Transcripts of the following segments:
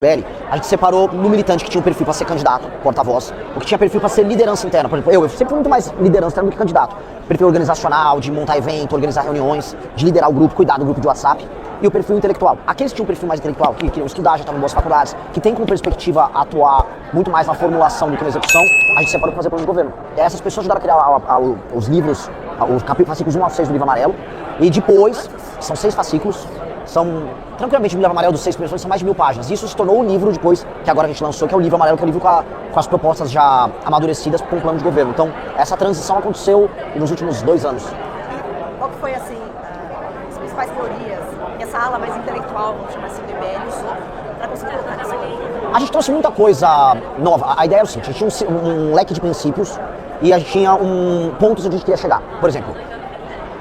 PL, a gente separou no militante que tinha um perfil para ser candidato, porta-voz, o que tinha perfil para ser liderança interna. Por exemplo, eu sempre fui muito mais liderança interna do que candidato. Perfil organizacional, de montar evento, organizar reuniões, de liderar o grupo, cuidar do grupo de WhatsApp. E o perfil intelectual. Aqueles que tinham um perfil mais intelectual, que queriam estudar, já estavam em boas faculdades, que tem como perspectiva atuar muito mais na formulação do que na execução, a gente separou para fazer plano de governo. E essas pessoas ajudaram a criar os livros, os fascículos 1 a 6 do livro amarelo. E depois, são 6 fascículos, são tranquilamente o livro amarelo dos 6 primeiros são mais de 1000 páginas. Isso se tornou o livro depois, que agora a gente lançou, que é o livro amarelo, que é o livro com as propostas já amadurecidas para um plano de governo. Então, essa transição aconteceu nos últimos 2 anos. Qual que foi, assim, as principais teorias que essa ala mais intelectual, vamos chamar assim, do IBL, usou para conseguir colocar nessa lei? A gente trouxe muita coisa nova. A ideia era o seguinte, a gente tinha um leque de princípios e a gente tinha pontos onde a gente queria chegar. Por exemplo,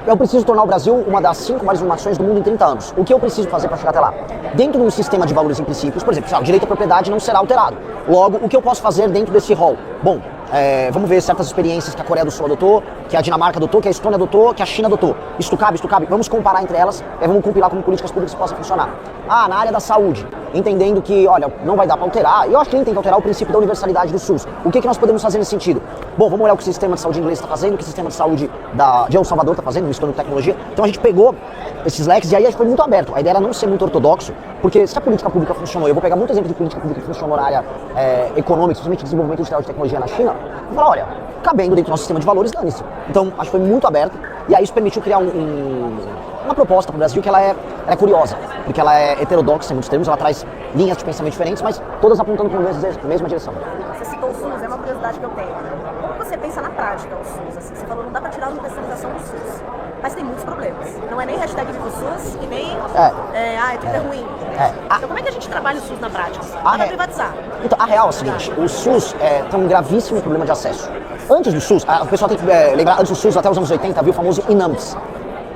eu preciso tornar o Brasil uma das 5 maiores nações do mundo em 30 anos. O que eu preciso fazer para chegar até lá? Dentro de um sistema de valores e princípios, por exemplo, o direito à propriedade não será alterado. Logo, o que eu posso fazer dentro desse rol? Bom, vamos ver certas experiências que a Coreia do Sul adotou, que a Dinamarca adotou, que a Estônia adotou, que a China adotou. Isto cabe, vamos comparar entre elas e vamos compilar como políticas públicas possam funcionar. Na área da saúde, entendendo que, olha, não vai dar para alterar, eu acho que nem tem que alterar o princípio da universalidade do SUS. O que nós podemos fazer nesse sentido? Bom, vamos olhar o que o sistema de saúde inglês está fazendo, o que o sistema de saúde de El Salvador está fazendo, misturando tecnologia. Então a gente pegou esses leques e aí a gente foi muito aberto. A ideia era não ser muito ortodoxo, porque se a política pública funcionou, eu vou pegar muito exemplo de política pública que funcionou na área econômica, especialmente desenvolvimento industrial de tecnologia na China, e falar, olha, cabendo dentro do nosso sistema de valores, dane-se. Então, acho que foi muito aberto, e aí isso permitiu criar uma proposta para o Brasil que ela é curiosa, porque ela é heterodoxa em muitos termos, ela traz linhas de pensamento diferentes, mas todas apontando para a mesma direção. Você citou o SUS, é uma curiosidade que eu tenho. Como você pensa na prática o SUS? Assim, você falou, não dá para tirar a universalização do SUS, mas tem muitos problemas. Não é nem hashtag Viva o SUS e nem tudo é ruim. Então como é que a gente trabalha o SUS na prática? Dá para privatizar. Então, a real é o seguinte, o SUS tem um gravíssimo problema de acesso. Antes do SUS, o pessoal tem que lembrar, antes do SUS, até os anos 80, havia o famoso INAMPS,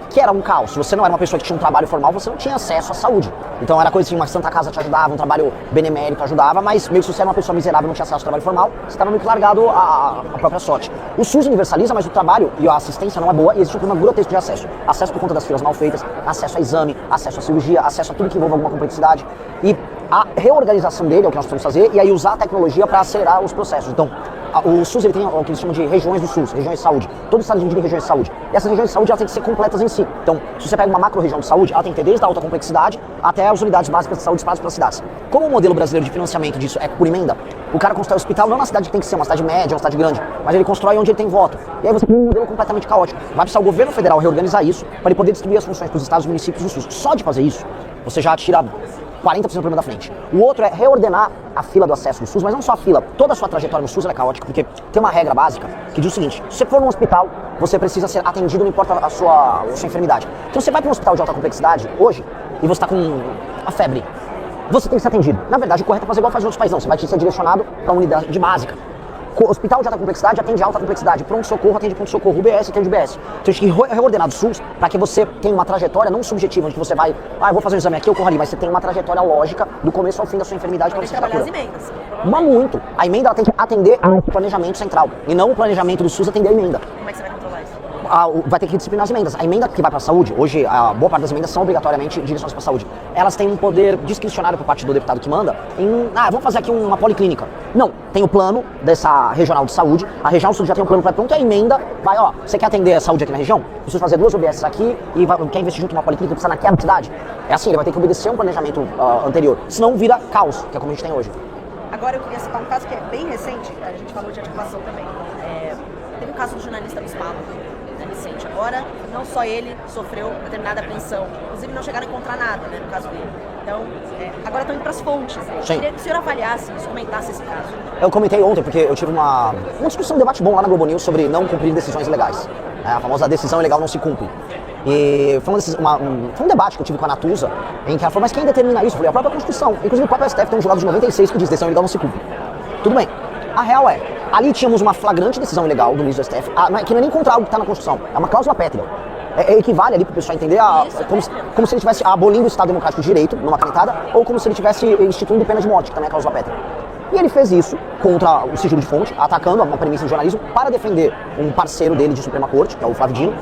que era um caos. Se você não era uma pessoa que tinha um trabalho formal, você não tinha acesso à saúde. Então era coisa assim, uma Santa Casa te ajudava, um trabalho benemérito ajudava, mas meio que se você era uma pessoa miserável e não tinha acesso ao trabalho formal, você estava meio que largado à própria sorte. O SUS universaliza, mas o trabalho e a assistência não é boa e existe um problema grotesco de acesso. Acesso por conta das filas mal feitas, acesso a exame, acesso a cirurgia, acesso a tudo que envolva alguma complexidade. E a reorganização dele é o que nós precisamos fazer e aí usar a tecnologia para acelerar os processos. Então, o SUS ele tem o que eles chamam de regiões do SUS, regiões de saúde. Todo estado é dividido em regiões de saúde. E essas regiões de saúde elas têm que ser completas em si. Então, se você pega uma macro-região de saúde, ela tem que ter desde a alta complexidade até as unidades básicas de saúde espalhadas pelas cidades. Como o modelo brasileiro de financiamento disso é por emenda, o cara constrói o hospital não na cidade que tem que ser, uma cidade média, uma cidade grande, mas ele constrói onde ele tem voto. E aí você tem um modelo completamente caótico. Vai precisar o governo federal reorganizar isso para ele poder distribuir as funções para os estados e municípios do SUS. Só de fazer isso, você já tira 40% do problema da frente. O outro é reordenar a fila do acesso do SUS, mas não só a fila, toda a sua trajetória no SUS é caótica, porque tem uma regra básica que diz o seguinte: se você for num hospital, você precisa ser atendido, não importa a sua enfermidade. Então você vai para um hospital de alta complexidade hoje e você está com a febre, você tem que ser atendido. Na verdade, o correto é fazer igual faz em outros países, não. Você vai ser direcionado para uma unidade básica. Hospital de alta complexidade atende alta complexidade, pronto-socorro atende pronto-socorro, UBS atende UBS. Então a gente tem que reordenar do SUS para que você tenha uma trajetória não subjetiva, onde você vai, eu vou fazer um exame aqui, eu corro ali, mas você tem uma trajetória lógica do começo ao fim da sua enfermidade para você trabalhar as emendas. Mas muito. A emenda ela tem que atender ao planejamento central e não o planejamento do SUS atender a emenda. Como é que você vai controlar isso? Vai ter que disciplinar as emendas. A emenda que vai para a saúde, hoje a boa parte das emendas são obrigatoriamente direcionadas para a saúde. Elas têm um poder discricionário por parte do deputado que manda vamos fazer aqui uma policlínica. Não, tem o plano dessa regional de saúde, a regional de saúde já tem um plano pronto e a emenda vai, você quer atender a saúde aqui na região? Preciso fazer 2 OBS aqui e quer investir junto numa policlínica, precisa naquela cidade. É assim, ele vai ter que obedecer um planejamento anterior, senão vira caos, que é como a gente tem hoje. Agora eu queria citar um caso que é bem recente, a gente falou de articulação também. Teve o caso do jornalista Gustavo, recente. Agora, não só ele sofreu determinada apreensão, inclusive não chegaram a encontrar nada, no caso dele. Então, agora estão indo para as fontes. Eu queria que o senhor avaliasse isso, comentasse esse caso. Eu comentei ontem, porque eu tive uma discussão, um debate bom lá na Globo News sobre não cumprir decisões ilegais. A famosa decisão ilegal não se cumpre. E foi um debate que eu tive com a Natuza, em que ela falou, mas quem determina isso? Eu falei, a própria Constituição. Inclusive o próprio STF tem um julgado de 96 que diz decisão ilegal não se cumpre. Tudo bem. A real é, ali tínhamos uma flagrante decisão ilegal do ministro do STF, que não é nem contra algo que está na Constituição, é uma cláusula pétrea. Equivale ali para o pessoal entender como se ele estivesse abolindo o Estado Democrático de Direito, numa canetada, ou como se ele estivesse instituindo pena de morte, que também é cláusula pétrea. E ele fez isso contra o sigilo de fonte, atacando uma premissa de jornalismo para defender um parceiro dele de Suprema Corte, que é o Flávio Dino.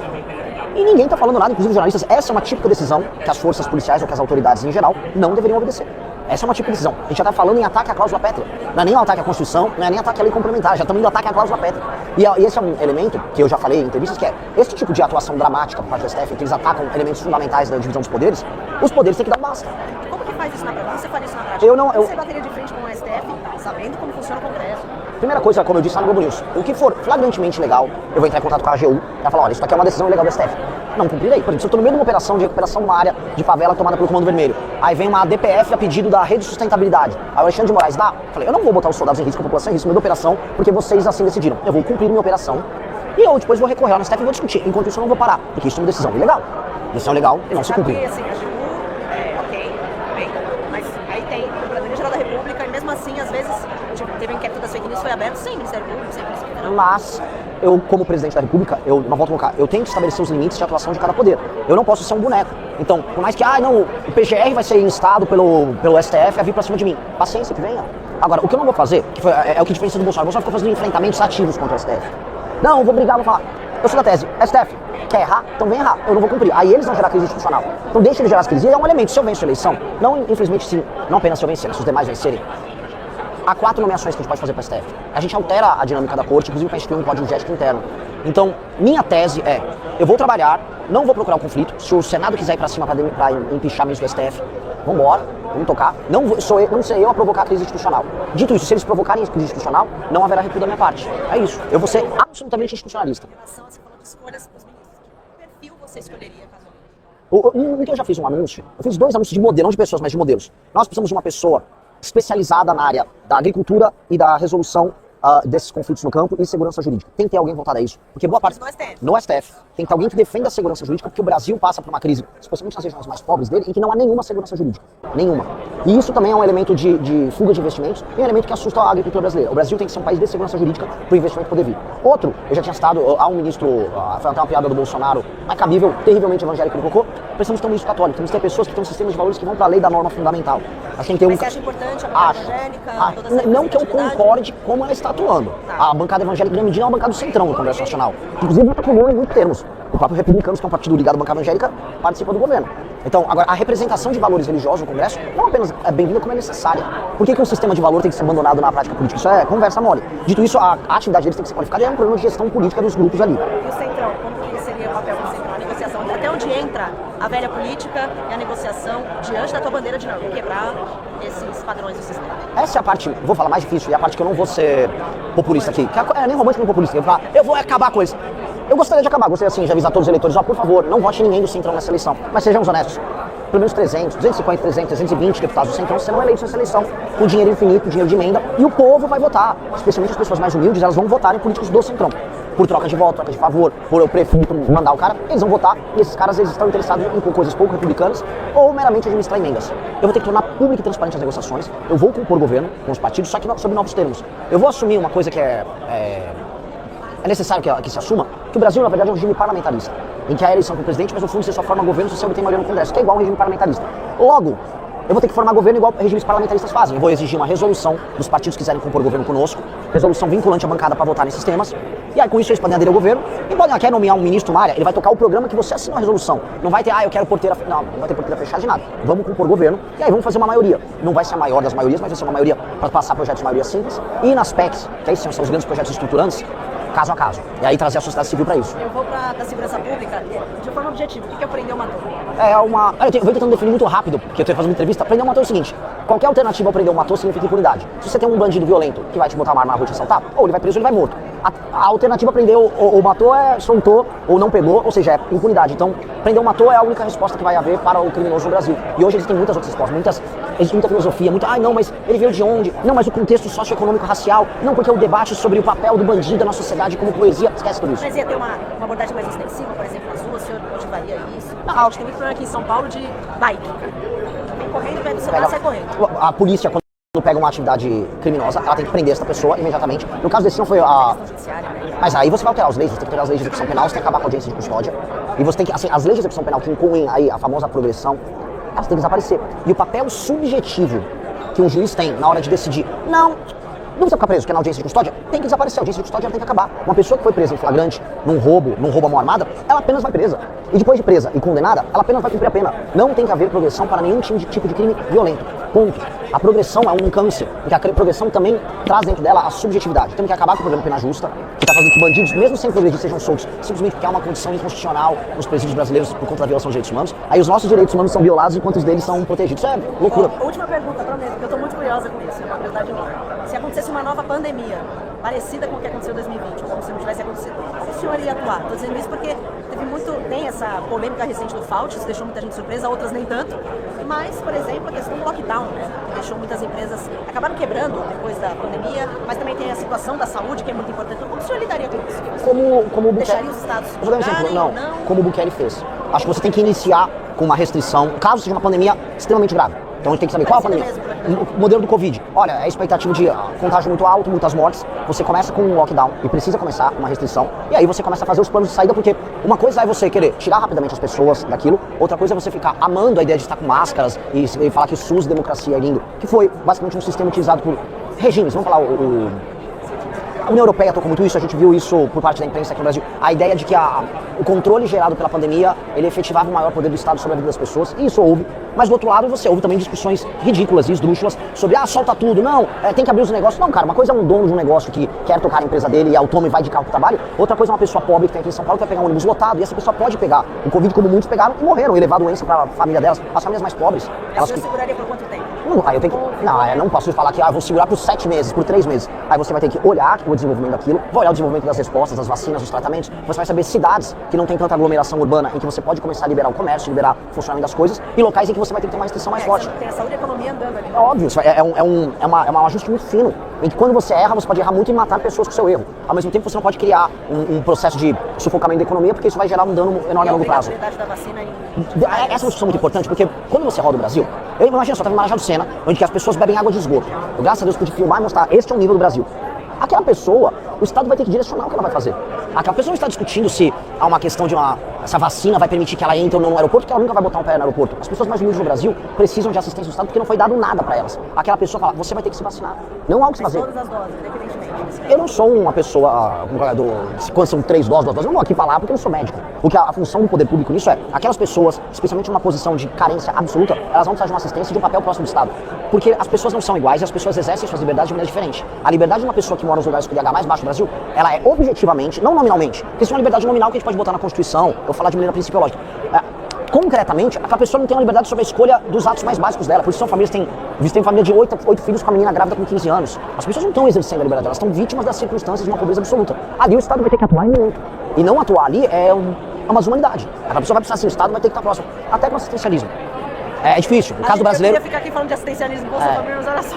E ninguém está falando nada, inclusive os jornalistas. Essa é uma típica decisão que as forças policiais ou que as autoridades em geral não deveriam obedecer. Essa é uma tipo de decisão. A gente já está falando em ataque à cláusula pétrea. Não é nem um ataque à Constituição, não é nem ataque à lei complementar, já estamos indo ataque à cláusula pétrea. E esse é um elemento que eu já falei em entrevistas, que é esse tipo de atuação dramática por parte do STF, que eles atacam elementos fundamentais da divisão dos poderes, os poderes têm que dar um basta. Como que faz isso na prática? Como você faria isso na prática? Você bateria de frente com o STF, sabendo como funciona o Congresso? Primeira coisa, como eu disse lá no Globo News, o que for flagrantemente ilegal, eu vou entrar em contato com a AGU e falar, olha, isso aqui é uma decisão ilegal do STF. Não cumprirei. Por exemplo, se eu estou no meio de uma operação de recuperação de uma área de favela tomada pelo Comando Vermelho, aí vem uma DPF a pedido da Rede de Sustentabilidade, aí o Alexandre de Moraes dá, eu falei, eu não vou botar os soldados em risco, a população em risco no meio da operação, porque vocês assim decidiram. Eu vou cumprir minha operação e eu depois vou recorrer ao STF e vou discutir. Enquanto isso eu não vou parar, porque isso é uma decisão ilegal. Decisão legal e não se cumprir. Assim, a AGU, ok, bem, mas aí tem a Procuradoria-Geral da República e mesmo assim, às vezes, teve um inquérito das fake news, foi aberto sem Ministério Público, sem Polícia Federal. Mas eu, como presidente da República, eu não volto a colocar, eu tenho que estabelecer os limites de atuação de cada poder. Eu não posso ser um boneco. Então, por mais que, o PGR vai ser instado pelo STF a vir pra cima de mim. Paciência, que venha. Agora, o que eu não vou fazer, que é o que diferencia do Bolsonaro. O Bolsonaro ficou fazendo enfrentamentos ativos contra o STF. Não, eu vou brigar, vou falar. Eu sou da tese, STF, quer errar? Então vem errar, eu não vou cumprir. Aí eles vão gerar crise institucional. Então deixa eles gerar as crises. E é um elemento, se eu venço a eleição, não, infelizmente, sim, não apenas se eu vencer, mas se os demais vencerem, há 4 nomeações que a gente pode fazer para o STF. A gente altera a dinâmica da corte, inclusive para instituir um código de ética interno. Então, minha tese é, eu vou trabalhar, não vou procurar o conflito. Se o Senado quiser ir para cima para empichar ministro do STF, vambora, vamos tocar. Não sei eu a provocar a crise institucional. Dito isso, se eles provocarem a crise institucional, não haverá recuo da minha parte. É isso. Eu vou ser absolutamente institucionalista. Em relação a você falou de escolhas para os ministros, que perfil você escolheria, caso que eu já fiz um anúncio, eu fiz 2 anúncios de modelo, não de pessoas, mas de modelos. Nós precisamos de uma pessoa especializada na área da agricultura e da resolução desses conflitos no campo e segurança jurídica. Tem que ter alguém voltado a isso, porque boa parte... No STF. Tem que ter alguém que defenda a segurança jurídica, porque o Brasil passa por uma crise, especialmente nas regiões mais pobres dele, em que não há nenhuma segurança jurídica. Nenhuma. E isso também é um elemento de fuga de investimentos e um elemento que assusta a agricultura brasileira. O Brasil tem que ser um país de segurança jurídica para o investimento poder vir. Outro, eu já tinha citado, há um ministro, foi até uma piada do Bolsonaro, mas cabível, terrivelmente evangélico, ele colocou, precisamos ter um ministro católico, temos que ter pessoas que têm um sistema de valores que vão para a lei da norma fundamental. Mas você acha importante a bancada evangélica? Não que eu concorde como ela está atuando. Tá. A bancada evangélica, em grande medida, é uma bancada do centrão no Congresso Nacional. Inclusive, atuou em muitos termos. O próprio Republicanos, que é um partido ligado à bancada evangélica, participa do governo. Então, agora, a representação de valores religiosos no Congresso não apenas é bem-vinda, como é necessária. Por que um sistema de valor tem que ser abandonado na prática política? Isso é conversa mole. Dito isso, a atividade deles tem que ser qualificada e é um problema de gestão política dos grupos ali. E o centrão, como que seria o papel do centrão? A negociação, até onde entra a velha política e a negociação diante da tua bandeira de não quebrar esses padrões do sistema? Essa é a parte, vou falar mais difícil, e é a parte que eu não vou ser populista aqui. Que é nem romântico nem populista. Eu vou acabar com isso. Eu gostaria de acabar, gostaria assim, de avisar todos os eleitores, por favor, não vote ninguém do Centrão nessa eleição. Mas sejamos honestos, pelo menos 300, 250, 300, 320 deputados do Centrão serão eleitos nessa eleição, com dinheiro infinito, dinheiro de emenda, e o povo vai votar. Especialmente as pessoas mais humildes, elas vão votar em políticos do Centrão. Por troca de voto, troca de favor, por eu prefiro mandar o cara, eles vão votar, e esses caras eles estão interessados em coisas pouco republicanas ou meramente administrar emendas. Eu vou ter que tornar público e transparente as negociações, eu vou compor governo com os partidos, só que sob novos termos. Eu vou assumir uma coisa que é necessário que se assuma, que o Brasil, na verdade, é um regime parlamentarista, em que há eleição para o presidente, mas no fundo você só forma governo se você obtém maioria no Congresso, que é igual a um regime parlamentarista. Logo, eu vou ter que formar governo igual regimes parlamentaristas fazem. Eu vou exigir uma resolução dos partidos que quiserem compor governo conosco, resolução vinculante à bancada para votar nesses temas, e aí com isso eles podem aderir ao governo, e podem quer nomear um ministro, uma área, ele vai tocar o programa que você assinou a resolução. Não vai ter, eu quero porteira... Não vai ter porteira fechada de nada. Vamos compor governo, e aí vamos fazer uma maioria. Não vai ser a maior das maiorias, mas vai ser uma maioria para passar projetos de maioria simples, e nas PECs, que aí são os grandes projetos estruturantes, caso a caso. E aí trazer a sociedade civil para isso. Eu vou da segurança pública de forma objetiva. O que é prender o matou? Eu vou tentando definir muito rápido, porque eu tô fazendo uma entrevista. Prender o matou é o seguinte: qualquer alternativa ao prender o matou significa impunidade. Se você tem um bandido violento que vai te botar uma arma na rua e te assaltar, ou ele vai preso ou ele vai morto. A alternativa a prender ou matou é soltou ou não pegou, ou seja, é impunidade. Então, prender ou matou é a única resposta que vai haver para o criminoso no Brasil. E hoje existem muitas outras respostas, existe muita filosofia, não, mas ele veio de onde? Não, mas o contexto socioeconômico racial. Não, porque é o debate sobre o papel do bandido na sociedade como poesia. Esquece tudo isso. Mas ia ter uma abordagem mais extensiva, por exemplo, nas ruas, o senhor motivaria isso? A gente tem muito problema aqui em São Paulo de bike. Vem correndo, pega o celular, sai correndo. A polícia, quando pega uma atividade criminosa, ela tem que prender essa pessoa imediatamente. No caso desse não foi a... Mas aí você vai alterar as leis, você tem que alterar as leis de execução penal, você tem que acabar com a audiência de custódia. E você tem que, assim, as leis de execução penal que incluem aí a famosa progressão, elas têm que desaparecer. E o papel subjetivo que um juiz tem na hora de decidir, não precisa ficar preso, porque na audiência de custódia tem que desaparecer, a audiência de custódia ela tem que acabar. Uma pessoa que foi presa em flagrante, num roubo à mão armada, ela apenas vai presa. E depois de presa e condenada, ela apenas vai cumprir a pena. Não tem que haver progressão para nenhum tipo de crime violento. Ponto. A progressão é um câncer, porque a progressão também traz dentro dela a subjetividade. Temos que acabar com o programa Pena Justa, que está fazendo que bandidos, mesmo sem progredir, sejam soltos, simplesmente porque há uma condição inconstitucional nos presídios brasileiros por conta da violação dos direitos humanos. Aí os nossos direitos humanos são violados enquanto os deles são protegidos. Isso é loucura. Última pergunta, prometo, porque eu estou muito curiosa com isso, é uma curiosidade enorme. Se acontecesse uma nova pandemia, parecida com o que aconteceu em 2020, ou como se não tivesse acontecido, como o senhor ia atuar? Estou dizendo isso porque tem essa polêmica recente do Fauci, isso deixou muita gente surpresa, outras nem tanto. Mas, por exemplo, a questão do lockdown, né? Que deixou muitas empresas, acabaram quebrando depois da pandemia, mas também tem a situação da saúde, que é muito importante. Então, como o senhor lidaria com isso? Como o Bukele... Deixaria os estados vou dar um exemplo, não, como o Bukele fez. Acho que você tem que iniciar com uma restrição, caso seja uma pandemia extremamente grave. Então a gente tem que saber qual é a pandemia. O modelo do Covid. Olha, é a expectativa de contágio muito alto, muitas mortes. Você começa com um lockdown e precisa começar uma restrição. E aí você começa a fazer os planos de saída, porque uma coisa é você querer tirar rapidamente as pessoas daquilo, outra coisa é você ficar amando a ideia de estar com máscaras e falar que o SUS, democracia é lindo, que foi basicamente um sistema utilizado por regimes. Vamos falar a União Europeia tocou muito isso, a gente viu isso por parte da imprensa aqui no Brasil. A ideia de que o controle gerado pela pandemia, ele efetivava o maior poder do Estado sobre a vida das pessoas, e isso houve. Mas do outro lado, você ouve também discussões ridículas e esdrúxulas sobre, solta tudo, não, tem que abrir os negócios. Não, cara, uma coisa é um dono de um negócio que quer tocar a empresa dele e é autônomo e vai de carro pro trabalho. Outra coisa é uma pessoa pobre que tem aqui em São Paulo que vai pegar um ônibus lotado, e essa pessoa pode pegar o Covid, como muitos pegaram e morreram, e levar a doença pra família delas, as famílias mais pobres. Elas que... seguraria por quanto tempo? Não, aí eu tenho que... Não, eu não posso falar que eu vou segurar por 7 meses, por 3 meses. Aí você vai ter que olhar o desenvolvimento daquilo, vai olhar o desenvolvimento das respostas, das vacinas, dos tratamentos. Você vai saber cidades que não tem tanta aglomeração urbana, em que você pode começar a liberar o comércio, liberar o funcionamento das coisas, e locais em que você vai ter que ter uma restrição mais forte. Tem a saúde e a economia andando ali. É óbvio, isso é um ajuste muito fino, em que quando você erra, você pode errar muito e matar pessoas com o seu erro. Ao mesmo tempo, você não pode criar um processo de sufocamento da economia, porque isso vai gerar um dano enorme a longo prazo. Da vacina essa é uma discussão muito importante, porque quando você roda o Brasil, eu imagino só, estava em Marajá do Sena, onde que as pessoas bebem água de esgoto. Eu, graças a Deus, pude filmar e mostrar, este é o nível do Brasil. Aquela pessoa, o Estado vai ter que direcionar o que ela vai fazer. Aquela pessoa não está discutindo se há uma questão de essa vacina vai permitir que ela entre ou não no aeroporto, porque ela nunca vai botar um pé no aeroporto. As pessoas mais humildes no Brasil precisam de assistência do Estado porque não foi dado nada para elas. Aquela pessoa fala, você vai ter que se vacinar. Não há o que se fazer. Todas as doses, independentemente. Eu não sou uma pessoa, quando são 3 doses, 2 doses, eu não vou aqui falar porque eu não sou médico. Porque a função do poder público nisso é, aquelas pessoas, especialmente numa posição de carência absoluta, elas vão precisar de uma assistência e de um papel próximo do Estado. Porque as pessoas não são iguais e as pessoas exercem suas liberdades de maneira diferente. A liberdade de uma pessoa que mora nos lugares com IDH mais baixo do Brasil, ela é objetivamente, não nominalmente, porque isso é uma liberdade nominal que a gente pode botar na Constituição, eu falar de maneira principiológica. Concretamente, aquela pessoa não tem uma liberdade sobre a escolha dos atos mais básicos dela. Por isso são famílias que têm família de 8 filhos com a menina grávida com 15 anos. As pessoas não estão exercendo a liberdade, elas estão vítimas das circunstâncias de uma pobreza absoluta. Ali o Estado vai ter que atuar em muito. E não atuar ali é uma desumanidade. Aquela pessoa vai precisar assim, o Estado vai ter que estar próximo. Até com o assistencialismo. É difícil. No caso do brasileiro... Eu queria ficar aqui falando de assistencialismo com mas olha só.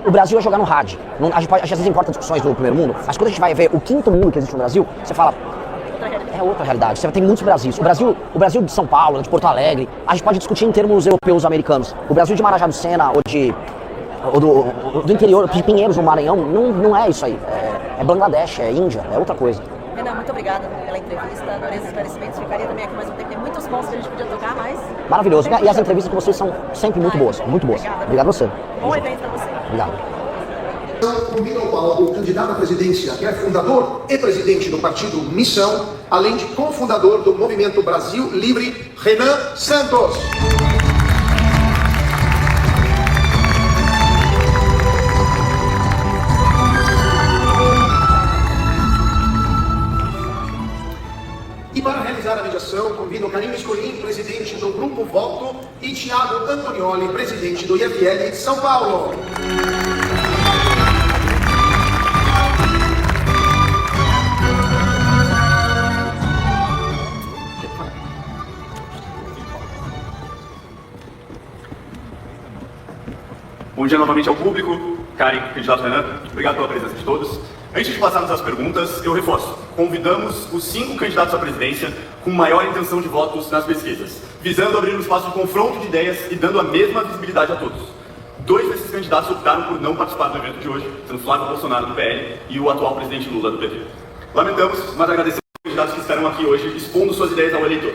O Brasil vai jogar no rádio. A gente às vezes importa discussões do primeiro mundo, mas quando a gente vai ver o quinto mundo que existe no Brasil, você fala... É outra realidade. Você tem muitos Brasis. O Brasil de São Paulo, de Porto Alegre, a gente pode discutir em termos europeus americanos. O Brasil de Marajá do Sena ou do interior, de Pinheiros, no Maranhão, não é isso aí. É Bangladesh, é Índia, é outra coisa. Renan, muito obrigada pela entrevista, adorei os esclarecimentos. Ficaria também aqui mais um tempo. Tem muitos pontos que a gente podia tocar, mas... Maravilhoso. E as entrevistas com vocês são sempre muito boas. Muito boas. Obrigado a você. Bom evento pra você. Obrigado. Convido ao palco o candidato à presidência, que é fundador e presidente do partido Missão, além de cofundador do Movimento Brasil Livre, Renan Santos. E para realizar a mediação, convido Karine Escolim, presidente do Grupo Voto, e Thiago Antonioli, presidente do IFL São Paulo. Bom dia novamente ao público, Karen, candidato Renan, obrigado pela presença de todos. Antes de passarmos às perguntas, eu reforço, convidamos os 5 candidatos à presidência com maior intenção de votos nas pesquisas, visando abrir um espaço de confronto de ideias e dando a mesma visibilidade a todos. 2 desses candidatos optaram por não participar do evento de hoje, sendo Flávio Bolsonaro do PL e o atual presidente Lula do PT. Lamentamos, mas agradecemos aos candidatos que estarão aqui hoje expondo suas ideias ao eleitor.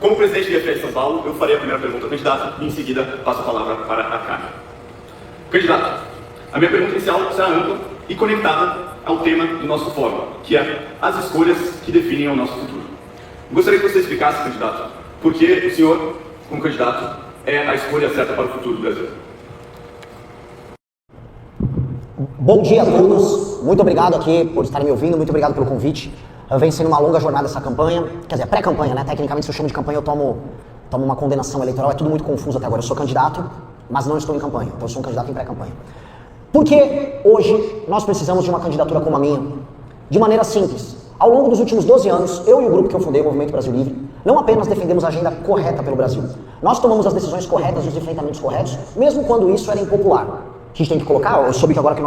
Como presidente do IFL de São Paulo, eu farei a primeira pergunta ao candidato e em seguida passo a palavra para a Karen. Candidato, a minha pergunta inicial será ampla e conectada ao tema do nosso fórum, que é as escolhas que definem o nosso futuro. Gostaria que você explicasse, candidato, por que o senhor, como candidato, é a escolha certa para o futuro do Brasil. Bom dia a todos, muito obrigado aqui por estarem me ouvindo, muito obrigado pelo convite. Vem sendo uma longa jornada essa campanha, quer dizer, pré-campanha, né? Tecnicamente, se eu chamo de campanha, eu tomo uma condenação eleitoral, é tudo muito confuso até agora. Eu sou candidato, mas não estou em campanha, então eu sou um candidato em pré-campanha. Porque hoje nós precisamos de uma candidatura como a minha, de maneira simples. Ao longo dos últimos 12 anos, eu e o grupo que eu fundei, o Movimento Brasil Livre, não apenas defendemos a agenda correta pelo Brasil, nós tomamos as decisões corretas e os enfrentamentos corretos, mesmo quando isso era impopular. A gente tem que colocar, eu soube que agora que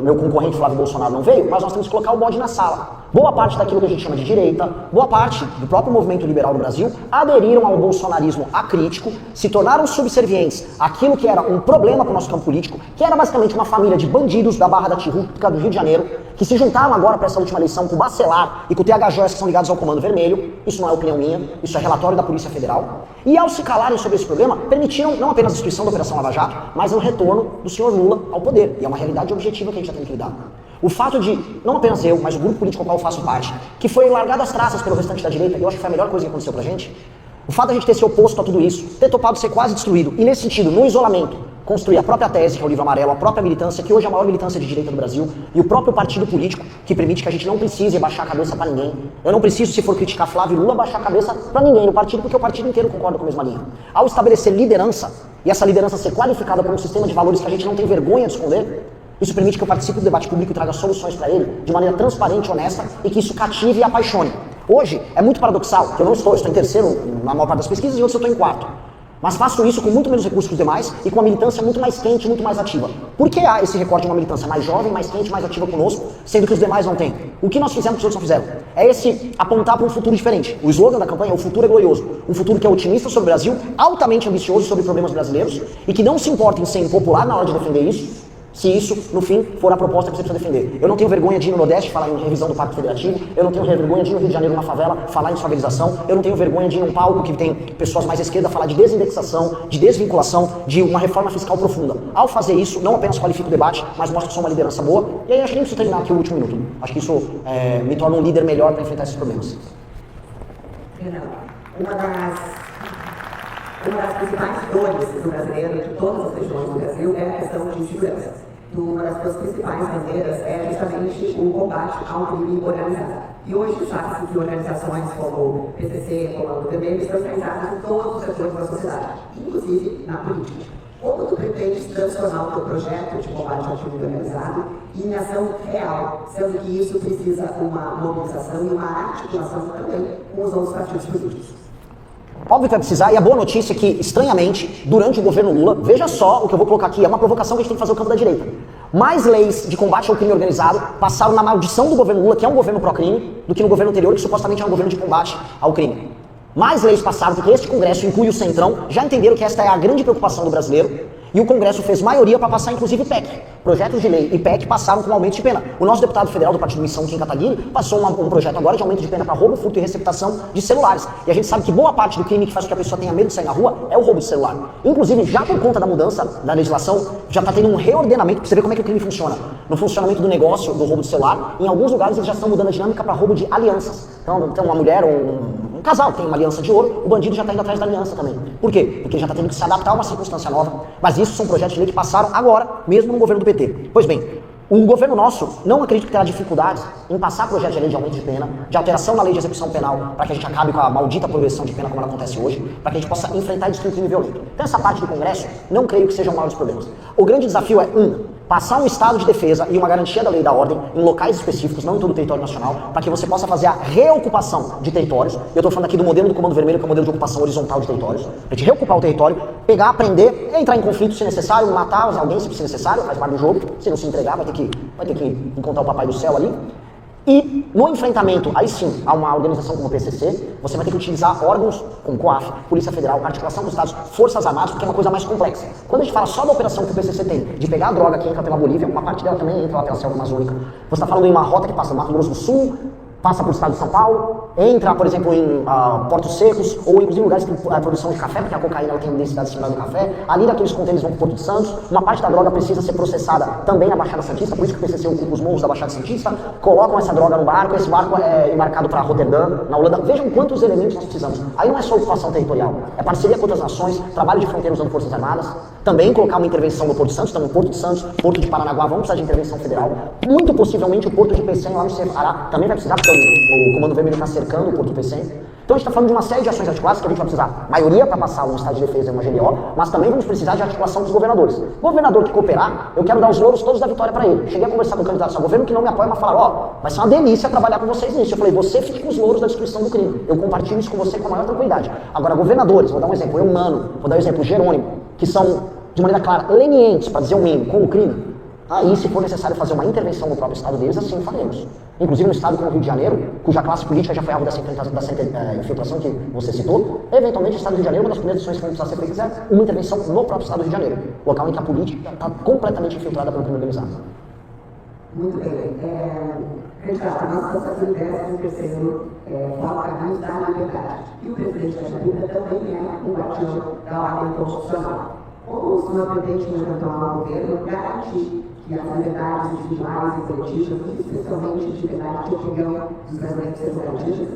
meu concorrente Flávio Bolsonaro não veio, mas nós temos que colocar o bode na sala. Boa parte daquilo que a gente chama de direita, boa parte do próprio movimento liberal do Brasil aderiram ao bolsonarismo acrítico, se tornaram subservientes àquilo que era um problema para o nosso campo político, que era basicamente uma família de bandidos da Barra da Tijuca, do Rio de Janeiro, que se juntaram agora para essa última eleição com o Bacelar e com o TH Joias, que são ligados ao Comando Vermelho. Isso não é opinião minha, isso é relatório da Polícia Federal. E ao se calarem sobre esse problema, permitiram não apenas a destruição da Operação Lava Jato, mas o retorno do senhor Lula ao poder. E é uma realidade objetiva que a gente já tem que lidar. O fato de, não apenas eu, mas o grupo político ao qual eu faço parte, que foi largado às traças pelo restante da direita, e eu acho que foi a melhor coisa que aconteceu pra gente, o fato de a gente ter se oposto a tudo isso, ter topado ser quase destruído, e nesse sentido, no isolamento, construir a própria tese, que é o Livro Amarelo, a própria militância, que hoje é a maior militância de direita do Brasil, e o próprio partido político, que permite que a gente não precise baixar a cabeça pra ninguém. Eu não preciso, se for criticar Flávio e Lula, baixar a cabeça pra ninguém no partido, porque o partido inteiro concorda com a mesma linha. Ao estabelecer liderança, e essa liderança ser qualificada por um sistema de valores que a gente não tem vergonha de esconder, isso permite que eu participe do debate público e traga soluções para ele de maneira transparente e honesta e que isso cative e apaixone. Hoje, é muito paradoxal, que eu estou em terceiro na maior parte das pesquisas e hoje eu estou em quarto. Mas faço isso com muito menos recursos que os demais e com uma militância muito mais quente, muito mais ativa. Por que há esse recorte de uma militância mais jovem, mais quente, mais ativa conosco, sendo que os demais não têm? O que nós fizemos que os outros não fizeram? É esse apontar para um futuro diferente. O slogan da campanha é o futuro é glorioso. Um futuro que é otimista sobre o Brasil, altamente ambicioso sobre problemas brasileiros e que não se importa em ser impopular na hora de defender isso, se isso, no fim, for a proposta que você precisa defender. Eu não tenho vergonha de ir no Nordeste falar em revisão do Pacto Federativo, eu não tenho vergonha de ir no Rio de Janeiro, numa favela, falar em desfavelização, eu não tenho vergonha de ir num palco que tem pessoas mais à esquerda falar de desindexação, de desvinculação, de uma reforma fiscal profunda. Ao fazer isso, não apenas qualifico o debate, mas mostro que sou uma liderança boa, e aí acho que nem preciso terminar aqui o último minuto. Acho que isso me torna um líder melhor para enfrentar esses problemas. Uma das principais dores do brasileiro, de todas as regiões do Brasil, é a questão de segurança. Uma das suas principais bandeiras é justamente o combate ao crime organizado. E hoje sabe-se que organizações como o PCC, Comando Vermelho, estão organizadas em todos os setores da sociedade, inclusive na política. Como tu pretendes transformar o teu projeto de combate ao crime organizado em ação real, sendo que isso precisa de uma mobilização e uma articulação também com os outros partidos políticos? Óbvio que vai precisar, e a boa notícia é que, estranhamente, durante o governo Lula, veja só o que eu vou colocar aqui, é uma provocação que a gente tem que fazer no campo da direita. Mais leis de combate ao crime organizado passaram na maldição do governo Lula, que é um governo pró-crime, do que no governo anterior, que supostamente é um governo de combate ao crime. Mais leis passaram porque este Congresso, inclui o Centrão, já entenderam que esta é a grande preocupação do brasileiro, e o Congresso fez maioria para passar, inclusive, PEC. Projetos de lei e PEC passaram com aumento de pena. O nosso deputado federal do Partido Missão, Kim Kataguiri, passou um projeto agora de aumento de pena para roubo, furto e receptação de celulares. E a gente sabe que boa parte do crime que faz com que a pessoa tenha medo de sair na rua é o roubo de celular. Inclusive, já por conta da mudança da legislação, já está tendo um reordenamento, para você ver como é que o crime funciona. No funcionamento do negócio do roubo de celular, em alguns lugares eles já estão mudando a dinâmica para roubo de alianças. Então uma mulher ou um casal tem uma aliança de ouro, o bandido já está indo atrás da aliança também. Por quê? Porque ele já está tendo que se adaptar a uma circunstância nova. Mas isso são projetos de lei que passaram agora, mesmo no governo do PT. Pois bem, o governo nosso não acredita que terá dificuldades em passar projetos de lei de aumento de pena, de alteração na lei de execução penal, para que a gente acabe com a maldita progressão de pena como ela acontece hoje, para que a gente possa enfrentar e destruir o crime violento. Então essa parte do Congresso, não creio que seja o maior dos problemas. O grande desafio é, passar um estado de defesa e uma garantia da lei e da ordem em locais específicos, não em todo o território nacional, para que você possa fazer a reocupação de territórios. Eu estou falando aqui do modelo do Comando Vermelho, que é o modelo de ocupação horizontal de territórios. A gente reocupar o território, pegar, prender, entrar em conflito se necessário, matar alguém se necessário, faz parte do jogo. Se não se entregar, vai ter que encontrar o papai do céu ali. E no enfrentamento, aí sim, a uma organização como o PCC, você vai ter que utilizar órgãos como COAF, Polícia Federal, Articulação dos Estados, Forças Armadas, porque é uma coisa mais complexa. Quando a gente fala só da operação que o PCC tem, de pegar a droga que entra pela Bolívia, uma parte dela também entra lá pela selva amazônica. Você está falando em uma rota que passa do Mato Grosso do Sul, passa por estado de São Paulo, entra, por exemplo, em portos secos, ou inclusive em lugares que tem a produção de café, porque a cocaína ela tem densidade similar do café. Ali daqueles contêineres vão para o Porto de Santos. Uma parte da droga precisa ser processada também na Baixada Santista, por isso que o PCC ocupa os morros da Baixada Santista, colocam essa droga no barco, esse barco é embarcado para Roterdã, na Holanda. Vejam quantos elementos nós precisamos. Aí não é só ocupação territorial, é parceria com outras nações, trabalho de fronteira usando Forças Armadas, também colocar uma intervenção no Porto de Santos, então no Porto de Santos, Porto de Paranaguá, vamos precisar de intervenção federal. Muito possivelmente o Porto de Pecém lá no Ceará também vai precisar, porque o Comando Vermelho está cercando o Porto de Pecém. Então a gente está falando de uma série de ações articuladas que a gente vai precisar, maioria para passar um estado de defesa e uma GLO, mas também vamos precisar de articulação dos governadores. Governador que cooperar, eu quero dar os louros todos da vitória para ele. Cheguei a conversar com candidatos ao governo que não me apoiam, mas falaram, vai ser uma delícia trabalhar com vocês nisso. Eu falei, você fique com os louros da destruição do crime. Eu compartilho isso com você com a maior tranquilidade. Agora, governadores, vou dar um exemplo, Mano, vou dar um exemplo, Jerônimo, que são, de maneira clara, lenientes, para dizer o mínimo, com o crime. Aí, se for necessário fazer uma intervenção no próprio estado deles, assim faremos. Inclusive no estado como o Rio de Janeiro, cuja classe política já foi alvo dessa infiltração que você citou, eventualmente o estado do Rio de Janeiro, uma das primeiras decisões que vão precisar ser feitas é uma intervenção no próprio estado do Rio de Janeiro, local em que a política está completamente infiltrada pelo crime organizado. Muito bem. Candidato, a nossa situação dessa no terceiro caminho da liberdade. E o presidente da República também é um guardião da ordem constitucional. Como o senhor pretende, no eventual governo, garantir que as liberdades individuais e coletivas, especialmente a liberdade de opinião dos brasileiros, sejam garantidas?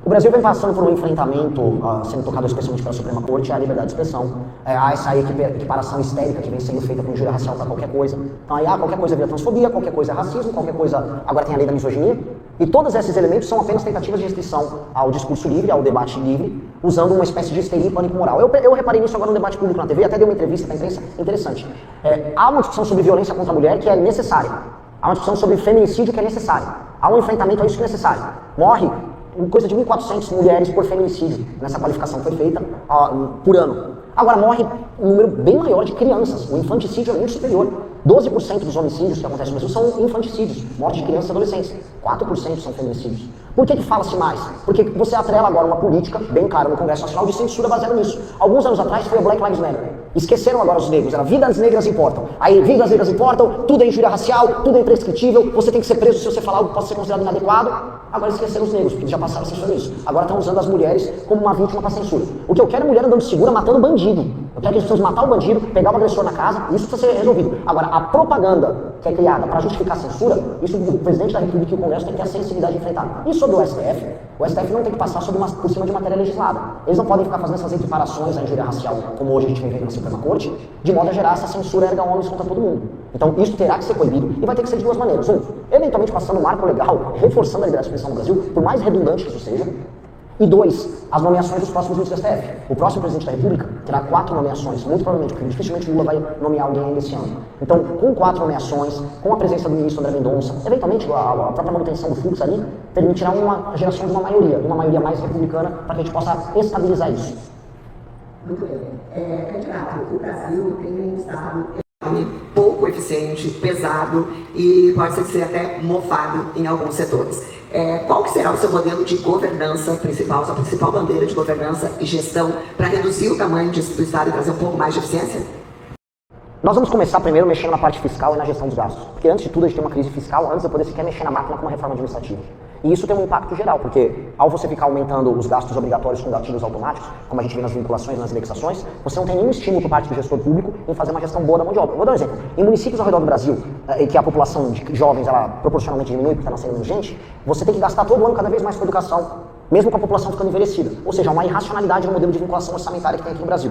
O Brasil vem passando por um enfrentamento, sendo tocado especialmente pela Suprema Corte, à liberdade de expressão. Há essa equiparação histérica que vem sendo feita com injúria racial para qualquer coisa. Então aí qualquer coisa vira transfobia, qualquer coisa é racismo, qualquer coisa... Agora tem a lei da misoginia. E todos esses elementos são apenas tentativas de restrição ao discurso livre, ao debate livre, usando uma espécie de histeria e pânico moral. Eu reparei nisso agora no debate público na TV, até dei uma entrevista para a imprensa interessante. Há uma discussão sobre violência contra a mulher que é necessária. Há uma discussão sobre feminicídio que é necessária. Há um enfrentamento a isso que é necessário. Morre coisa de 1.400 mulheres por feminicídio, nessa qualificação foi feita por ano. Agora morre um número bem maior de crianças, o infanticídio é muito superior. 12% dos homicídios que acontecem no Brasil são infanticídios, morte de crianças e adolescentes. 4% são feminicídios. Por que fala-se mais? Porque você atrela agora uma política, bem clara no Congresso Nacional, de censura baseada nisso. Alguns anos atrás foi a Black Lives Matter. Esqueceram agora os negros, era vidas negras importam. Aí vidas negras importam, tudo é injúria racial, tudo é imprescritível, você tem que ser preso se você falar algo que pode ser considerado inadequado. Agora esqueceram os negros, porque já passaram a censura nisso. Agora estão usando as mulheres como uma vítima para censura. O que eu quero é mulher andando segura, matando bandido. Eu quero que eles precisam matar o bandido, pegar o agressor na casa, isso precisa ser resolvido. Agora, a propaganda que é criada para justificar a censura, isso o presidente da República e o Congresso tem que ter a sensibilidade de enfrentar. E sobre o STF não tem que passar por cima de matéria legislada. Eles não podem ficar fazendo essas equiparações à injúria racial, como hoje a gente vem vendo na Suprema Corte, de modo a gerar essa censura erga omnes contra todo mundo. Então, isso terá que ser proibido e vai ter que ser de duas maneiras. Eventualmente passando um marco legal, reforçando a liberdade de expressão no Brasil, por mais redundante que isso seja. E 2, as nomeações dos próximos ministros do STF. O próximo presidente da República terá 4 nomeações, muito provavelmente, porque dificilmente Lula vai nomear alguém ainda esse ano. Então, com 4 nomeações, com a presença do ministro André Mendonça, eventualmente a própria manutenção do fluxo ali, permitirá uma geração de uma maioria mais republicana, para que a gente possa estabilizar isso. Muito bem. Candidato, o Brasil tem um Estado pouco eficiente, pesado e pode ser até mofado em alguns setores. Qual que será o seu modelo de governança principal, sua principal bandeira de governança e gestão para reduzir o tamanho do Estado e trazer um pouco mais de eficiência? Nós vamos começar primeiro mexendo na parte fiscal e na gestão dos gastos. Porque antes de tudo a gente tem uma crise fiscal, antes de poder sequer mexer na máquina com uma reforma administrativa. E isso tem um impacto geral, porque ao você ficar aumentando os gastos obrigatórios com gatilhos automáticos, como a gente vê nas vinculações, nas indexações, você não tem nenhum estímulo por parte do gestor público em fazer uma gestão boa da mão de obra. Vou dar um exemplo. Em municípios ao redor do Brasil, em que a população de jovens ela proporcionalmente diminui porque está nascendo menos gente, você tem que gastar todo ano cada vez mais com educação, mesmo com a população ficando envelhecida. Ou seja, uma irracionalidade no modelo de vinculação orçamentária que tem aqui no Brasil.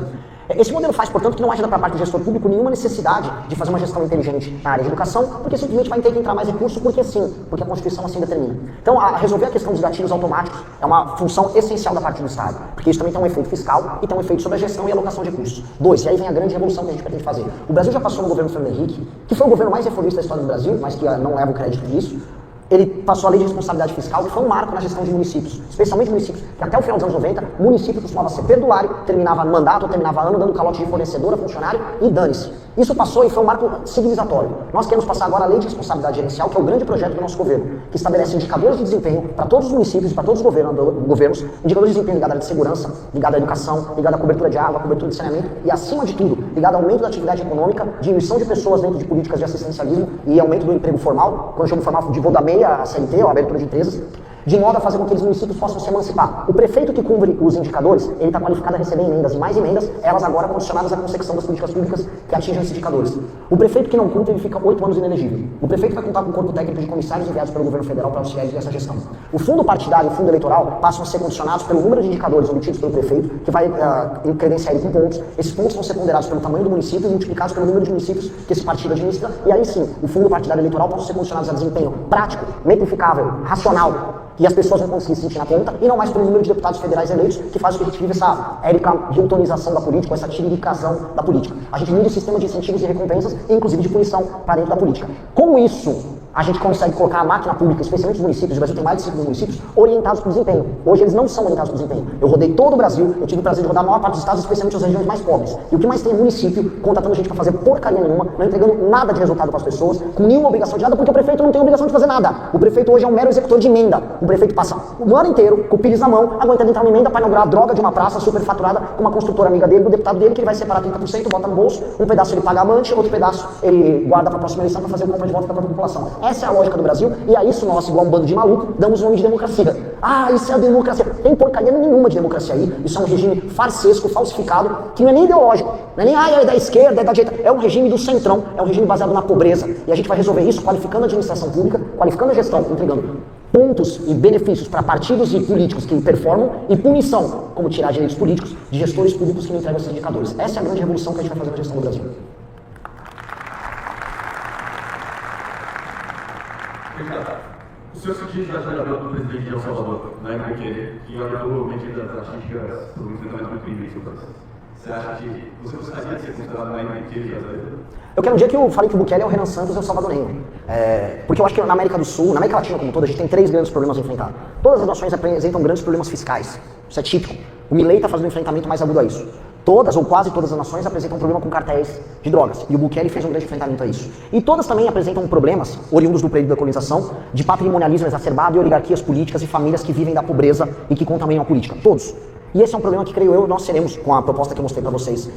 Esse modelo faz, portanto, que não haja da parte do gestor público nenhuma necessidade de fazer uma gestão inteligente na área de educação, porque simplesmente vai ter que entrar mais recurso, porque sim, porque a Constituição assim determina. Então, resolver a questão dos gatilhos automáticos é uma função essencial da parte do Estado, porque isso também tem um efeito fiscal e tem um efeito sobre a gestão e alocação de recursos. 2, e aí vem a grande revolução que a gente pretende fazer. O Brasil já passou no governo Fernando Henrique, que foi o governo mais reformista da história do Brasil, mas que não leva o crédito disso. Ele passou a lei de responsabilidade fiscal, que foi um marco na gestão de municípios, especialmente municípios que até o final dos anos 90, município costumava ser perdulário, terminava mandato, terminava ano, dando calote de fornecedor a funcionário e dane-se. Isso passou e foi um marco civilizatório. Nós queremos passar agora a lei de responsabilidade gerencial, que é o grande projeto do nosso governo, que estabelece indicadores de desempenho para todos os municípios e para todos os governos, indicadores de desempenho ligados à área de segurança, ligados à educação, ligados à cobertura de água, à cobertura de saneamento e, acima de tudo, ligado ao aumento da atividade econômica, diminuição de pessoas dentro de políticas de assistencialismo e aumento do emprego formal, quando eu chamo formal de voo da meia, a CLT, ou a abertura de empresas. de modo a fazer com que os municípios possam se emancipar. O prefeito que cumpre os indicadores, ele está qualificado a receber emendas, e mais emendas, elas agora condicionadas à consecução das políticas públicas que atingem esses indicadores. O prefeito que não cumpre, ele fica 8 anos inelegível. O prefeito vai contar com um corpo técnico de comissários enviados pelo governo federal para auxiliar nessa gestão. O fundo partidário e o fundo eleitoral passam a ser condicionados pelo número de indicadores obtidos pelo prefeito, que vai credenciar ele com pontos. Esses pontos vão ser ponderados pelo tamanho do município e multiplicados pelo número de municípios que esse partido administra, e aí sim, o fundo partidário eleitoral pode ser condicionado a desempenho prático, metrificável, racional, e as pessoas vão conseguir se sentir na ponta, e não mais pelo número de deputados federais eleitos, que faz com que a gente vive essa guiltonização da política, essa tiriricação da política. A gente muda o sistema de incentivos e recompensas, e inclusive de punição, para dentro da política. Com isso, a gente consegue colocar a máquina pública, especialmente os municípios, o Brasil tem mais de 5 municípios, orientados para o desempenho. Hoje eles não são orientados para o desempenho. Eu rodei todo o Brasil, eu tive o prazer de rodar a maior parte dos estados, especialmente as regiões mais pobres. E o que mais tem é município contratando gente para fazer porcaria nenhuma, não entregando nada de resultado para as pessoas, com nenhuma obrigação de nada, porque o prefeito não tem obrigação de fazer nada. O prefeito hoje é um mero executor de emenda. O prefeito passa o ano inteiro, com o pires na mão, aguentando entrar uma emenda para inaugurar a droga de uma praça superfaturada com uma construtora amiga dele, do deputado dele, que ele vai separar 30%, bota no bolso, um pedaço ele paga a amante, outro pedaço ele guarda para a próxima eleição para fazer o compra de voto para a própria população. Essa é a lógica do Brasil, e a isso nós, igual um bando de maluco, damos o nome de democracia. Ah, isso é a democracia. Tem porcaria nenhuma de democracia aí. Isso é um regime farsesco, falsificado, que não é nem ideológico. Não é nem, é da esquerda, é da direita. É um regime do centrão, é um regime baseado na pobreza. E a gente vai resolver isso qualificando a administração pública, qualificando a gestão, entregando pontos e benefícios para partidos e políticos que performam, e punição, como tirar direitos políticos de gestores públicos que não entregam esses indicadores. Essa é a grande revolução que a gente vai fazer na gestão do Brasil. O senhor se diz ajudador do presidente de El Salvador, na época que orientou medidas drásticas para o enfrentamento do crime. Você acha que você gostaria de ser considerado na MPT brasileira? Eu quero um dia que eu falei que o Bukele é o Renan Santos e o salvadorenho. Porque eu acho que na América do Sul, na América Latina como toda, a gente tem 3 grandes problemas a enfrentar. Todas as nações apresentam grandes problemas fiscais. Isso é típico. O Milei está fazendo um enfrentamento mais agudo a isso. Todas, ou quase todas as nações apresentam um problema com cartéis de drogas. E o Bukele fez um grande enfrentamento a isso. E todas também apresentam problemas, oriundos do período da colonização, de patrimonialismo exacerbado e oligarquias políticas e famílias que vivem da pobreza e que contaminam a política. Todos. E esse é um problema que, creio eu, nós seremos, com a proposta que eu mostrei para vocês,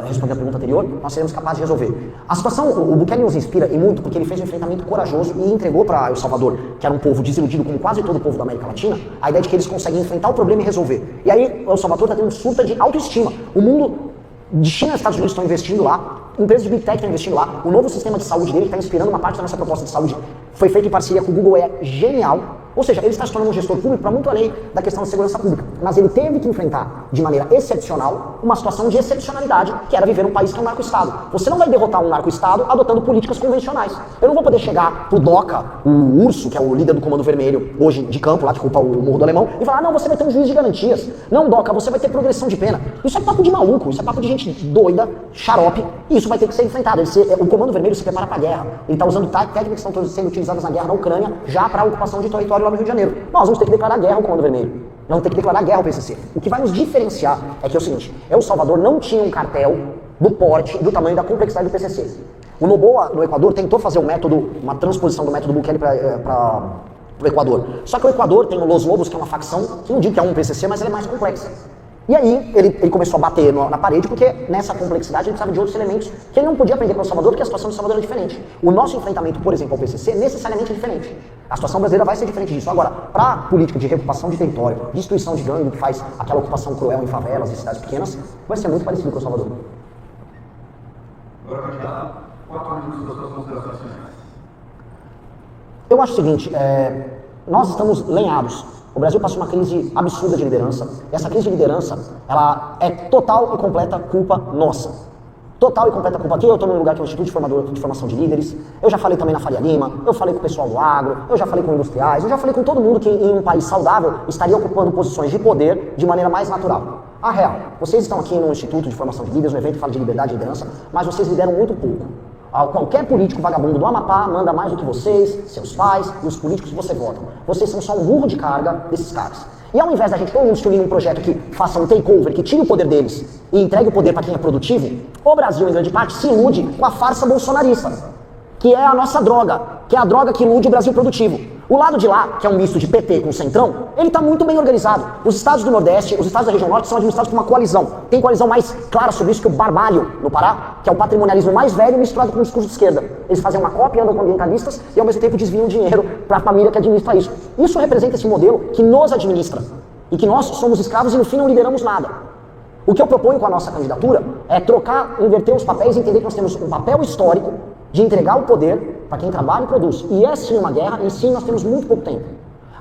respondendo a pergunta anterior, nós seremos capazes de resolver. A situação, o Bukele nos inspira e muito porque ele fez um enfrentamento corajoso e entregou para El Salvador, que era um povo desiludido, como quase todo o povo da América Latina, a ideia de que eles conseguem enfrentar o problema e resolver. E aí, El Salvador está tendo um surto de autoestima. O mundo de China e Estados Unidos estão investindo lá, empresas de Big Tech estão investindo lá, o novo sistema de saúde dele, que está inspirando uma parte da nossa proposta de saúde, foi feito em parceria com o Google, é genial. Ou seja, ele está se tornando um gestor público para muito além da questão da segurança pública. Mas ele teve que enfrentar, de maneira excepcional, uma situação de excepcionalidade, que era viver um país que é um narco-estado. Você não vai derrotar um narco-estado adotando políticas convencionais. Eu não vou poder chegar pro Doca, o Urso, que é o líder do Comando Vermelho, hoje de campo, lá que culpa o Morro do Alemão, e falar, não, você vai ter um juiz de garantias. Não, Doca, você vai ter progressão de pena. Isso é papo de maluco, isso é papo de gente doida, xarope, e isso vai ter que ser enfrentado. O Comando Vermelho se prepara para a guerra. Ele está usando técnicas que estão sendo utilizadas na guerra na Ucrânia, já para a ocupação de território lá no Rio de Janeiro. Nós vamos ter que declarar guerra ao Comando Vermelho. Nós vamos ter que declarar guerra ao PCC. O que vai nos diferenciar é que é o seguinte, El Salvador não tinha um cartel do porte, do tamanho e da complexidade do PCC. O Noboa, no Equador, tentou fazer uma transposição do método Bukele para o Equador. Só que o Equador tem o Los Lobos, que é uma facção, que não digo que é um PCC, mas ela é mais complexa. E aí ele começou a bater na parede, porque nessa complexidade ele precisava de outros elementos que ele não podia aprender com El Salvador, porque a situação do Salvador é diferente. O nosso enfrentamento, por exemplo, ao PCC, necessariamente é diferente. A situação brasileira vai ser diferente disso. Agora, para a política de reocupação de território, destruição de gangue, que faz aquela ocupação cruel em favelas e cidades pequenas, vai ser muito parecido com El Salvador. Agora, candidato, 4 minutos das suas considerações finais. Eu acho o seguinte, nós estamos lenhados. O Brasil passa uma crise absurda de liderança. E essa crise de liderança, ela é total e completa culpa nossa. Total e completa culpa. Aqui eu estou num lugar que é o Instituto de Formação de Líderes. Eu já falei também na Faria Lima, eu falei com o pessoal do agro, eu já falei com industriais, eu já falei com todo mundo que em um país saudável estaria ocupando posições de poder de maneira mais natural. A real, vocês estão aqui no Instituto de Formação de Líderes, no evento que fala de liberdade e liderança, mas vocês lideram muito pouco. Qualquer político vagabundo do Amapá manda mais do que vocês, seus pais e os políticos que você votam. Vocês são só um burro de carga desses caras. E ao invés da gente todo mundo se unir num projeto que faça um takeover, que tire o poder deles e entregue o poder para quem é produtivo, o Brasil, em grande parte, se ilude com a farsa bolsonarista. que é a nossa droga, que é a droga que ilude o Brasil produtivo. O lado de lá, que é um misto de PT com Centrão, ele está muito bem organizado. Os estados do Nordeste, os estados da região Norte são administrados por uma coalizão. Tem coalizão mais clara sobre isso que o Barbalho, no Pará, que é o patrimonialismo mais velho misturado com o discurso de esquerda. Eles fazem uma cópia, andam com ambientalistas e ao mesmo tempo desviam dinheiro para a família que administra isso. Isso representa esse modelo que nos administra e que nós somos escravos e no fim não lideramos nada. O que eu proponho com a nossa candidatura é trocar, inverter os papéis e entender que nós temos um papel histórico de entregar o poder para quem trabalha e produz. E é sim uma guerra, e sim nós temos muito pouco tempo.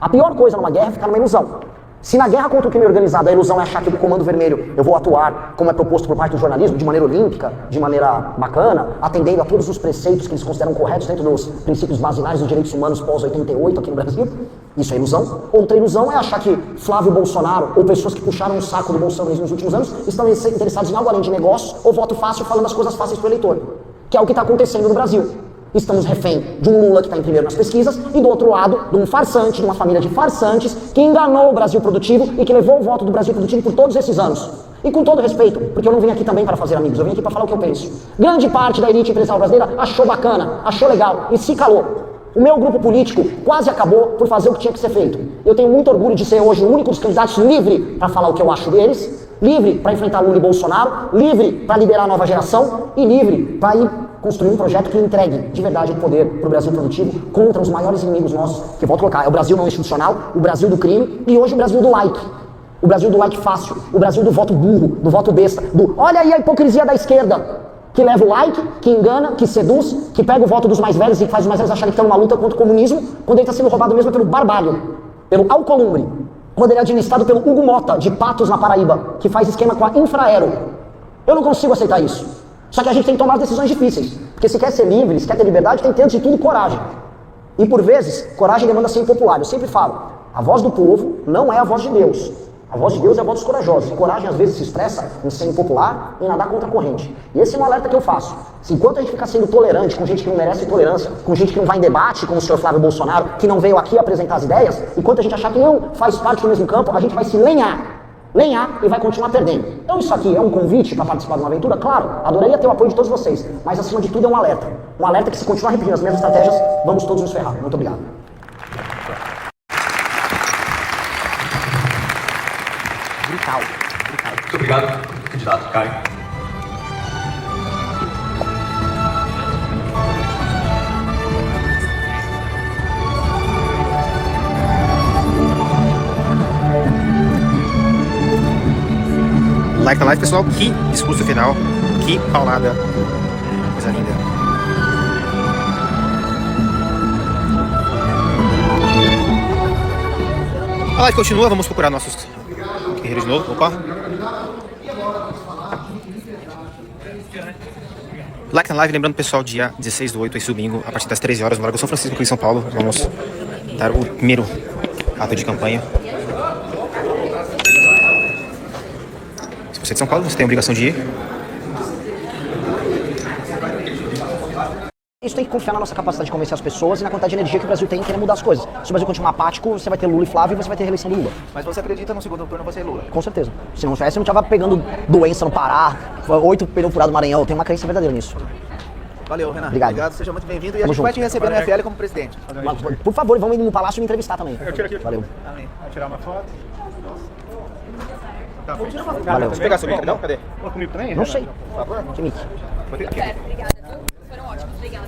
A pior coisa numa guerra é ficar numa ilusão. Se na guerra contra o crime organizado a ilusão é achar que do Comando Vermelho eu vou atuar, como é proposto por parte do jornalismo, de maneira olímpica, de maneira bacana, atendendo a todos os preceitos que eles consideram corretos dentro dos princípios basilares dos direitos humanos pós-88 aqui no Brasil, isso é ilusão. Outra ilusão é achar que Flávio Bolsonaro ou pessoas que puxaram o saco do bolsonarismo nos últimos anos estão interessados em algo além de negócio ou voto fácil falando as coisas fáceis para o eleitor, que é o que está acontecendo no Brasil. Estamos refém de um Lula que está em primeiro nas pesquisas e do outro lado de um farsante, de uma família de farsantes que enganou o Brasil produtivo e que levou o voto do Brasil produtivo por todos esses anos. E com todo respeito, porque eu não vim aqui também para fazer amigos, eu vim aqui para falar o que eu penso. Grande parte da elite empresarial brasileira achou bacana, achou legal e se calou. O meu grupo político quase acabou por fazer o que tinha que ser feito. Eu tenho muito orgulho de ser hoje o único dos candidatos livre para falar o que eu acho deles, livre para enfrentar Lula e Bolsonaro, livre para liderar a nova geração e livre para ir construir um projeto que entregue de verdade o poder para o Brasil produtivo contra os maiores inimigos nossos, que eu volto a colocar, é o Brasil não institucional, o Brasil do crime e hoje o Brasil do like. O Brasil do like fácil, o Brasil do voto burro, do voto besta, do olha aí a hipocrisia da esquerda, que leva o like, que engana, que seduz, que pega o voto dos mais velhos e faz os mais velhos acharem que estão numa luta contra o comunismo, quando ele está sendo roubado mesmo pelo Barbalho, pelo Alcolumbre, quando ele é administrado pelo Hugo Mota, de Patos, na Paraíba, que faz esquema com a Infraero. Eu não consigo aceitar isso. Só que a gente tem que tomar decisões difíceis. Porque se quer ser livre, se quer ter liberdade, tem que ter antes de tudo coragem. E por vezes, coragem demanda ser impopular. Eu sempre falo, a voz do povo não é a voz de Deus. A voz de Deus é a voz dos corajosos. E coragem às vezes se expressa em ser impopular e nadar contra a corrente. E esse é um alerta que eu faço. Se enquanto a gente ficar sendo tolerante com gente que não merece tolerância, com gente que não vai em debate, como o senhor Flávio Bolsonaro, que não veio aqui apresentar as ideias, enquanto a gente achar que não faz parte do mesmo campo, a gente vai se lenhar e vai continuar perdendo. Então isso aqui é um convite para participar de uma aventura? Claro, adoraria ter o apoio de todos vocês, mas acima de tudo é um alerta. Um alerta que se continuar repetindo as mesmas estratégias, vamos todos nos ferrar. Muito obrigado. Brutal. Muito obrigado, candidato Caio. Like na live, pessoal. Que discurso final. Que paulada. Coisa linda. A live continua. Vamos procurar nossos guerreiros de novo. Opa. Like na live. Lembrando, pessoal, dia 16/8, esse domingo, a partir das 13 horas, no Largo São Francisco, aqui em São Paulo. Vamos dar o primeiro ato de campanha. Você é de São Paulo, você tem a obrigação de ir. Isso tem que confiar na nossa capacidade de convencer as pessoas e na quantidade de energia que o Brasil tem em querer mudar as coisas. Se o Brasil continuar apático, você vai ter Lula e Flávio e você vai ter a reeleição do Lula. Mas você acredita no segundo turno você é Lula? Com certeza. Se não tivesse, eu não estava pegando doença no Pará, 8 pneu furado no Maranhão. Eu tenho uma crença verdadeira nisso. Valeu, Renan. Obrigado. Seja muito bem-vindo e a gente vai te receber no FL como presidente. Mas, por favor, vamos ir no palácio me entrevistar também. Valeu. Amém. Vou tirar uma foto. Valeu. Você pegar seu mic, não? Cadê? Comigo também? Não sei. Que mic?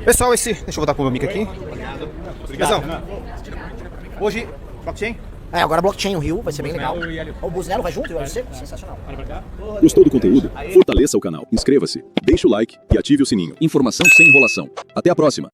Pessoal, deixa eu voltar pro meu mic aqui. Obrigado. Hoje, blockchain? É, agora blockchain no Rio, vai ser bem legal. O Busnello vai junto? Vai ser sensacional. Gostou do conteúdo? Fortaleça o canal, inscreva-se, deixe o like e ative o sininho. Informação sem enrolação. Até a próxima!